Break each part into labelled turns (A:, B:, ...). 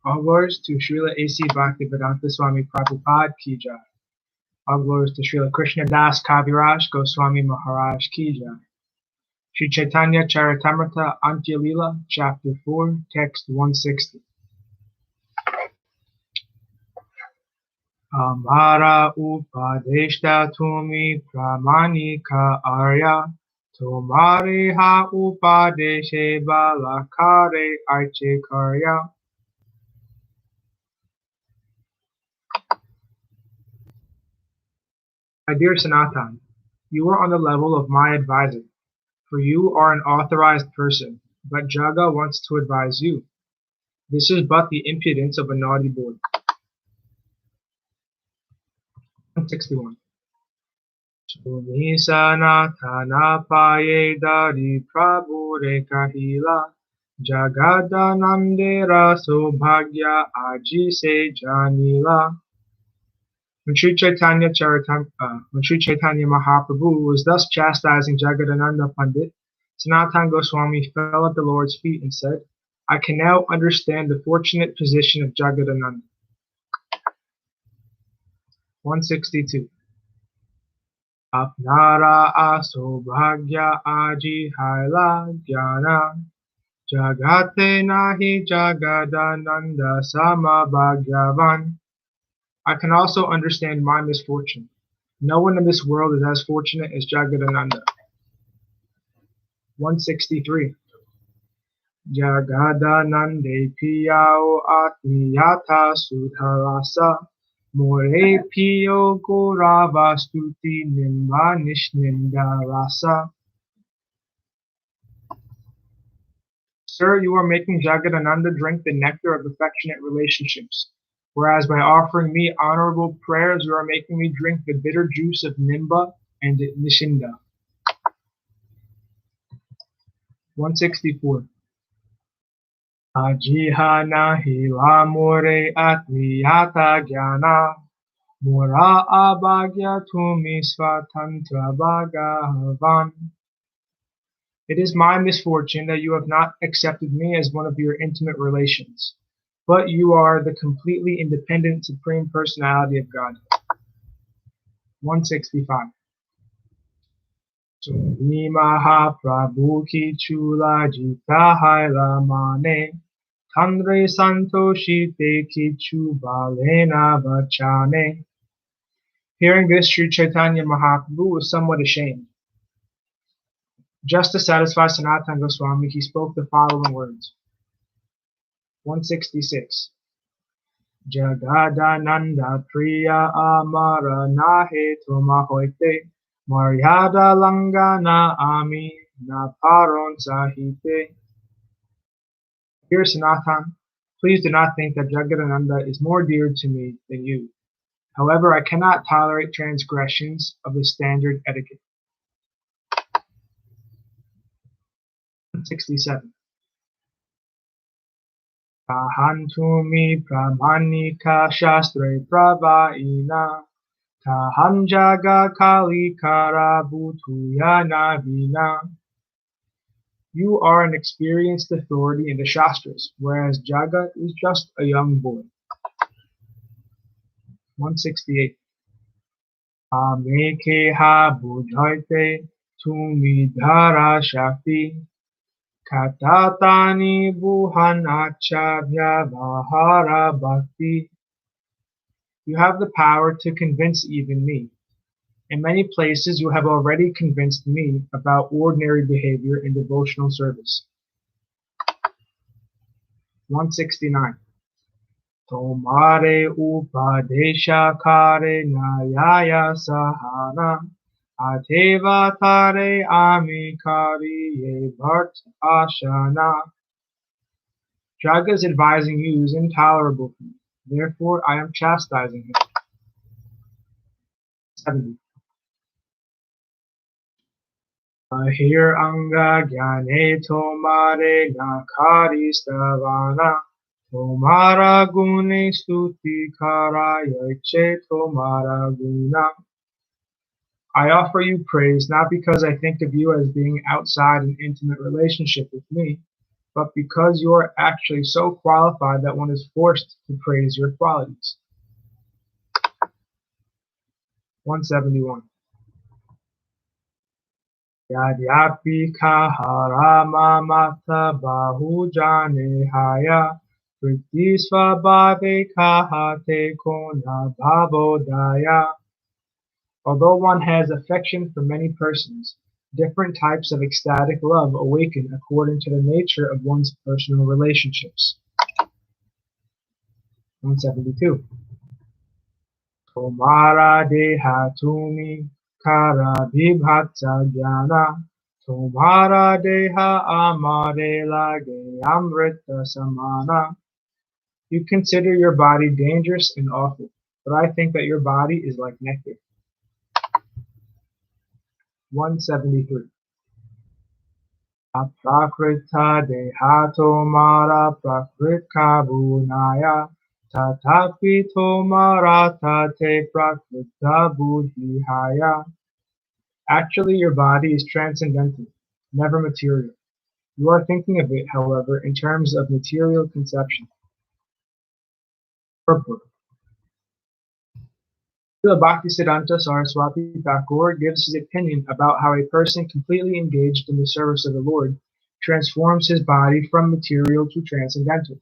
A: All glories to Srila A.C. Bhaktivedanta Swami Prabhupada Ki Jai. All glories to Srila Krishna Das Kaviraj Gosvāmī Maharaj Ki Jai. Śrī Caitanya-caritāmṛta Antya Lila, Chapter 4, Text 160. Amara upadeshta tumi pramanika arya, tomare ha upadeshe balakare arche karya. My dear Sanātana, you are on the level of my advisor, for you are an authorized person, but Jaga wants to advise you. This is but the impudence of a naughty boy. 161. Tumi Sanātana paye dari prabhure kahila, Jagannātha sobhagya aji se janila. When Śrī Caitanya Mahaprabhu was thus chastising Jagannātha Pandit, Sanātana Gosvāmī fell at the Lord's feet and said, I can now understand the fortunate position of Jagannātha. 162. Apnara asobhagya aji haila jnana, jagate nahi Jagannātha samabhagyavan. I can also understand my misfortune. No one in this world is as fortunate as Jagannātha. 163. Jagannātha piyao atmiyata sudharasa, more piyo gorava stuti nimba nishninda rasa. Sir, you are making Jagannātha drink the nectar of affectionate relationships, whereas by offering me honorable prayers, you are making me drink the bitter juice of nimba and nishinda. 164. Ajiha nahi lamore atmiyata jnana, mora abhagya tumi svatantra bhagavan. It is my misfortune that you have not accepted me as one of your intimate relations, but you are the completely independent Supreme Personality of God. 165. Suni Mahaprabhu ki chula jita haila mane, Tandre santoshite ki chubalena vachane. Hearing this, Śrī Caitanya Mahaprabhu was somewhat ashamed. Just to satisfy Sanātana Gosvāmī, he spoke the following words. 166. Jagannātha priya amara nahe tomahoite, maryada langana ami na paron sahite. Dear Sanātana, please do not think that Jagannātha is more dear to me than you. However, I cannot tolerate transgressions of the standard etiquette. 167. Tahantumi pramanika shastre pravaina, taham jaga kali karabutuya navina. You are an experienced authority in the Shastras, whereas Jaga is just a young boy. 168. Ameke ha budhaite tumi dhara shakti, katatani buhanachabhya vahara bhakti. You have the power to convince even me. In many places you have already convinced me about ordinary behavior in devotional service. 169. Tomare upadesha kare nayaya sahana, ateva tare amikari ye bhart ashana. Jaga is advising you is intolerable for me. Therefore, I am chastising him. 70. Ahir anga gyane tomare nakari stavana, tomara gune stuti kara yache tomara guna. I offer you praise not because I think of you as being outside an intimate relationship with me, but because you are actually so qualified that one is forced to praise your qualities. 171. Yadyapi kaharama mata bahujane haya Vritisva bhave kahate kona bhavodaya. Although one has affection for many persons, different types of ecstatic love awaken according to the nature of one's personal relationships. 172. Tomara deha tumi kara bhibhatsa jnana Tomara deha amare lage amrita samana. You consider your body dangerous and awful, but I think that your body is like nectar. 173. Aprakrita dehato mara prakritka bunaya tatapi tomara tate prakrita buddhihaya. Actually, your body is transcendental, never material. You are thinking of it, however, in terms of material conception. Purport. Srila Bhaktisiddhanta Saraswati Thakur gives his opinion about how a person completely engaged in the service of the Lord transforms his body from material to transcendental.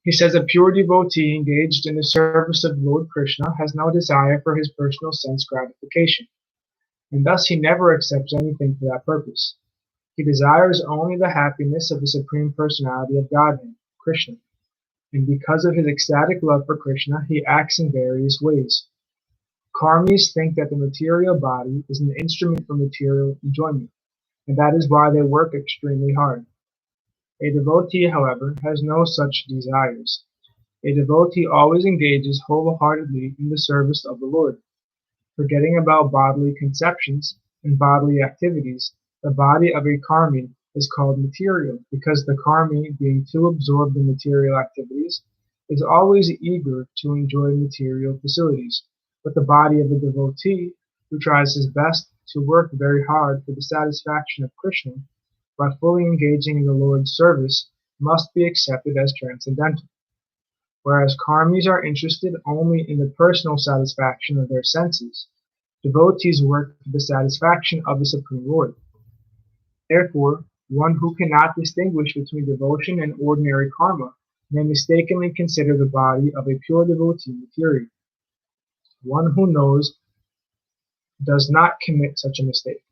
A: He says a pure devotee engaged in the service of Lord Krishna has no desire for his personal sense gratification, and thus he never accepts anything for that purpose. He desires only the happiness of the Supreme Personality of Godhead, Krishna, and because of his ecstatic love for Krishna, he acts in various ways. Karmis think that the material body is an instrument for material enjoyment, and that is why they work extremely hard. A devotee, however, has no such desires. A devotee always engages wholeheartedly in the service of the Lord. Forgetting about bodily conceptions and bodily activities, the body of a karmi is called material because the karmi, being too absorbed in material activities, is always eager to enjoy material facilities. But the body of a devotee, who tries his best to work very hard for the satisfaction of Krishna by fully engaging in the Lord's service, must be accepted as transcendental. Whereas karmis are interested only in the personal satisfaction of their senses, devotees work for the satisfaction of the Supreme Lord. Therefore, one who cannot distinguish between devotion and ordinary karma may mistakenly consider the body of a pure devotee material. One who knows does not commit such a mistake.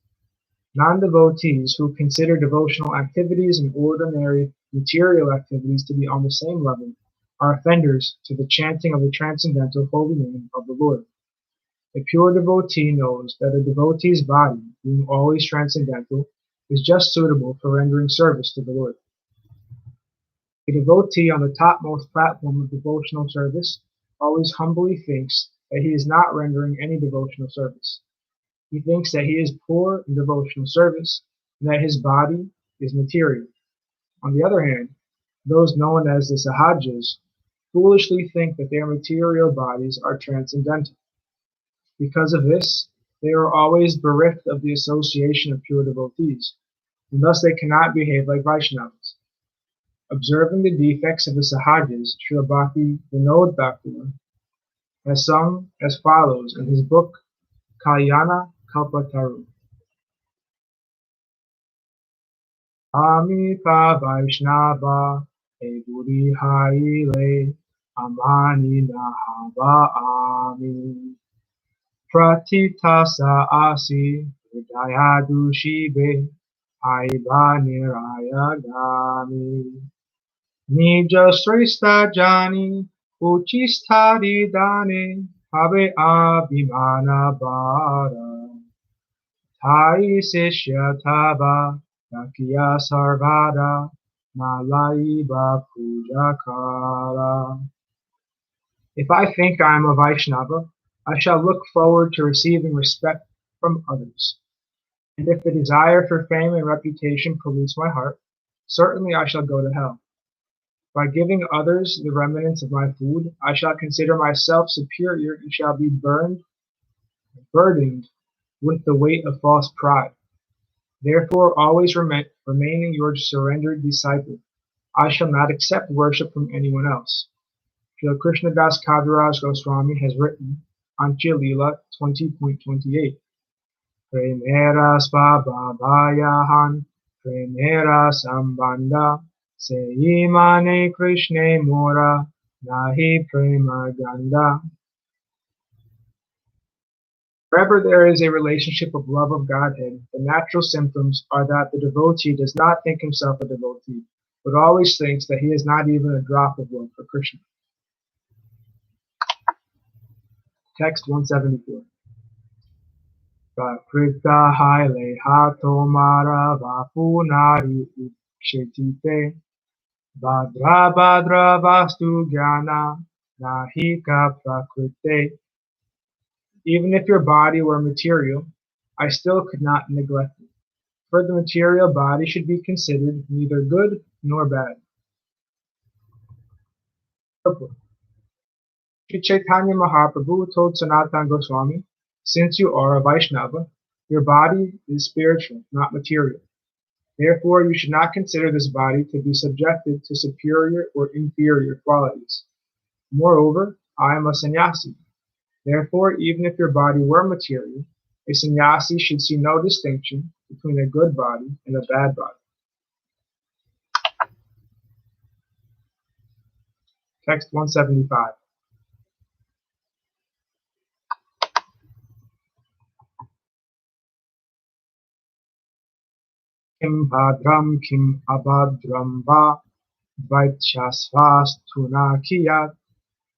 A: Non-devotees who consider devotional activities and ordinary material activities to be on the same level are offenders to the chanting of the transcendental holy name of the Lord. A pure devotee knows that a devotee's body, being always transcendental, is just suitable for rendering service to the Lord. A devotee on the topmost platform of devotional service always humbly thinks that he is not rendering any devotional service. He thinks that he is poor in devotional service and that his body is material. On the other hand, those known as the sahajas foolishly think that their material bodies are transcendental. Because of this, they are always bereft of the association of pure devotees, and thus they cannot behave like Vaishnavas. Observing the defects of the sahajas, Srila Bhakti Vinod Thakur has sung as follows in his book Kalyana Kalpataru. Amika Vaishnava e Purī haile amani nahava ami pratitasa asi hridaya dushibe aiva niraya gami nija sresta jani uchistari dane have abhimana bara Thai sishya taba Yakiya sarvada malaiba pujakara. If I think I am a Vaishnava, I shall look forward to receiving respect from others. And if the desire for fame and reputation pollutes my heart, certainly I shall go to hell. By giving others the remnants of my food, I shall consider myself superior and shall be burdened with the weight of false pride. Therefore, always remaining your surrendered disciple, I shall not accept worship from anyone else. Śrīla Krishnadas Kaviraj Gosvāmī has written Antya Lila 20.28. Premera svabhavayahan, premera sambandha, seimane Krishne mora, nahi prema ganda. Wherever there is a relationship of love of Godhead, the natural symptoms are that the devotee does not think himself a devotee, but always thinks that he is not even a drop of love for Krishna. Text 174. Vakrita haile hatomara vapunari ukshetite Badra badra vastu jnana nahika prakrite. Even if your body were material, I still could not neglect it, for the material body should be considered neither good nor bad. Śrī Caitanya Mahaprabhu told Sanātana Gosvāmī, since you are a Vaishnava, your body is spiritual, not material. Therefore, you should not consider this body to be subjected to superior or inferior qualities. Moreover, I am a sannyasi. Therefore, even if your body were material, a sannyasi should see no distinction between a good body and a bad body. Text 175. Kim bhadram kim abhadram va vaityasvas tunakiyat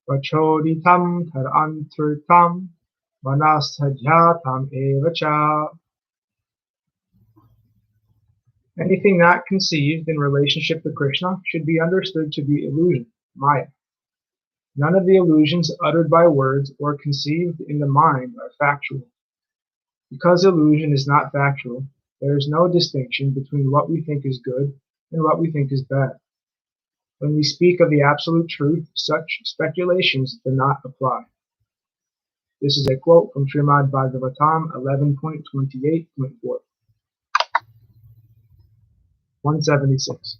A: vachoditam tar anturtam vanasthajatam evacha. Anything not conceived in relationship to Krishna should be understood to be illusion, maya. None of the illusions uttered by words or conceived in the mind are factual. Because illusion is not factual, there is no distinction between what we think is good and what we think is bad. When we speak of the absolute truth, such speculations do not apply. This is a quote from Srimad Bhagavatam 11.28.4. 176.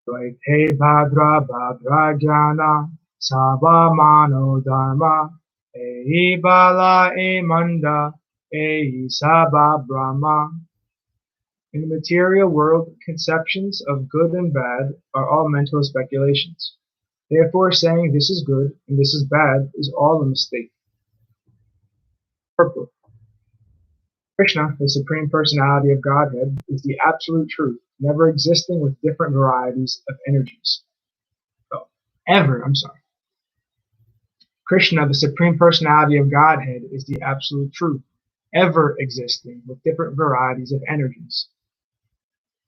A: Dvaite bhadra bhadra jnana sabha mano dharma ehi bala e manda ehi sabha brahma. In the material world, conceptions of good and bad are all mental speculations. Therefore, saying this is good and this is bad is all a mistake. Purport. Krishna, the Supreme Personality of Godhead, is the absolute truth, never existing with different varieties of energies. Krishna, the Supreme Personality of Godhead, is the absolute truth, ever existing with different varieties of energies.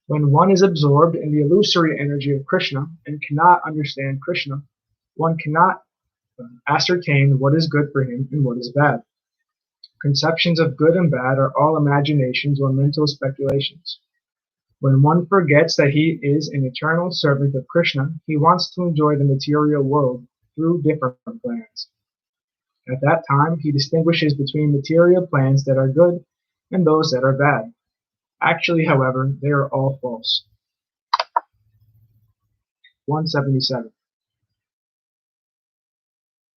A: When one is absorbed in the illusory energy of Krishna and cannot understand Krishna, one cannot ascertain what is good for him and what is bad. Conceptions of good and bad are all imaginations or mental speculations. When one forgets that he is an eternal servant of Krishna, he wants to enjoy the material world through different plans. At that time, he distinguishes between material plans that are good and those that are bad. Actually, however, they are all false. 177.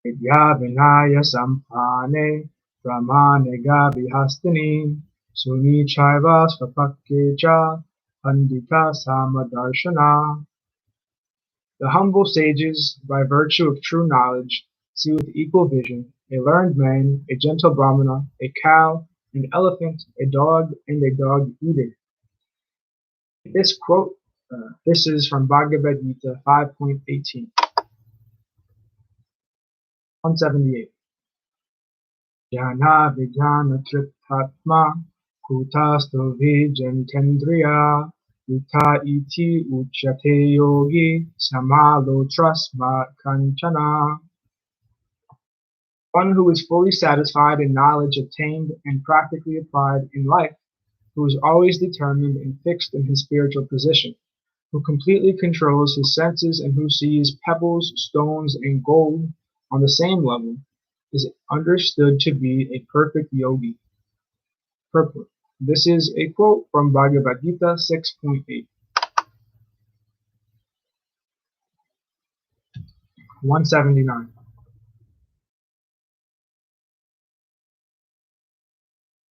A: Vidya vinaya sampane brahmane gabhihastini suni chaiva svapakkecha pandita samadarshana. The humble sages, by virtue of true knowledge, see with equal vision a learned man, a gentle brahmana, a cow, an elephant, a dog, and a dog eater. This quote, this is from Bhagavad Gita 5.18. 178. Jnana vijnana triptatma kutasto vijantendriya yuta iti uchate yogi samalotrasma kanchana. One who is fully satisfied in knowledge obtained and practically applied in life, who is always determined and fixed in his spiritual position, who completely controls his senses and who sees pebbles, stones, and gold on the same level, is understood to be a perfect yogi. Purport. This is a quote from Bhagavad Gita 6.8. 179.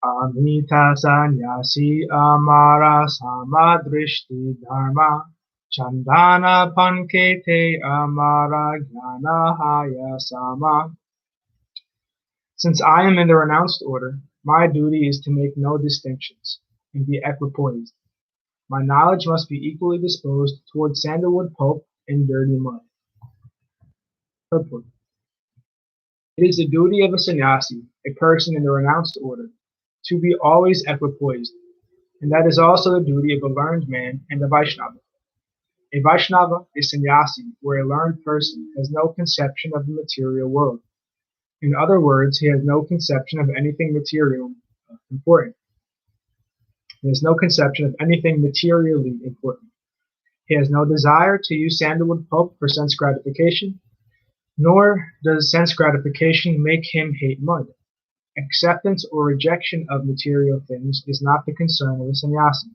A: Amita Sanyasi Amara Samadrishti Dharma Chandana Pankete Amara Jnana Sama. Since I am in the renounced order, my duty is to make no distinctions and be equipoised. My knowledge must be equally disposed toward sandalwood pulp and dirty mud. Purport. It is the duty of a sannyasi, a person in the renounced order, to be always equipoised, and that is also the duty of a learned man and a Vaishnava. A Vaishnava, a sannyasi, or a learned person, has no conception of the material world. In other words, he has no conception of anything material important. He has no conception of anything materially important. He has no desire to use sandalwood pulp for sense gratification, nor does sense gratification make him hate mud. Acceptance or rejection of material things is not the concern of a sannyasi.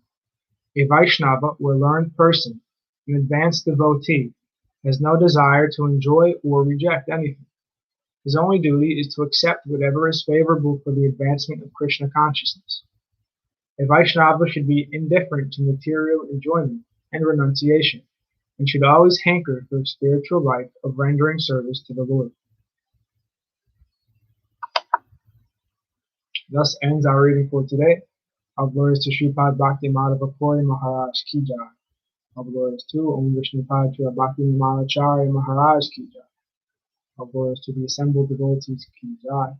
A: A Vaishnava, or learned person, an advanced devotee, has no desire to enjoy or reject anything. His only duty is to accept whatever is favorable for the advancement of Krishna consciousness. A Vaishnava should be indifferent to material enjoyment and renunciation, and should always hanker for a spiritual life of rendering service to the Lord. Thus ends our reading for today. All glories to Sripad Bhakti Madhava Puri Maharaj Ki Jai. All glories to Om Vishnupad Chura Bhakti Vimalacharya Maharaj Ki Jai. All glories to the assembled devotees Ki Jai.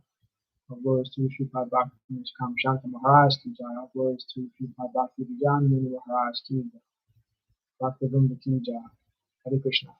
A: All glories to Sripad Bhakti Nishkam Shanta Maharaj Ki Jai. All glories to Sripad Bhakti Vijnana Muni Maharaj Ki Jai. Bhakti Vrinda Ki Jai. Hare Krishna.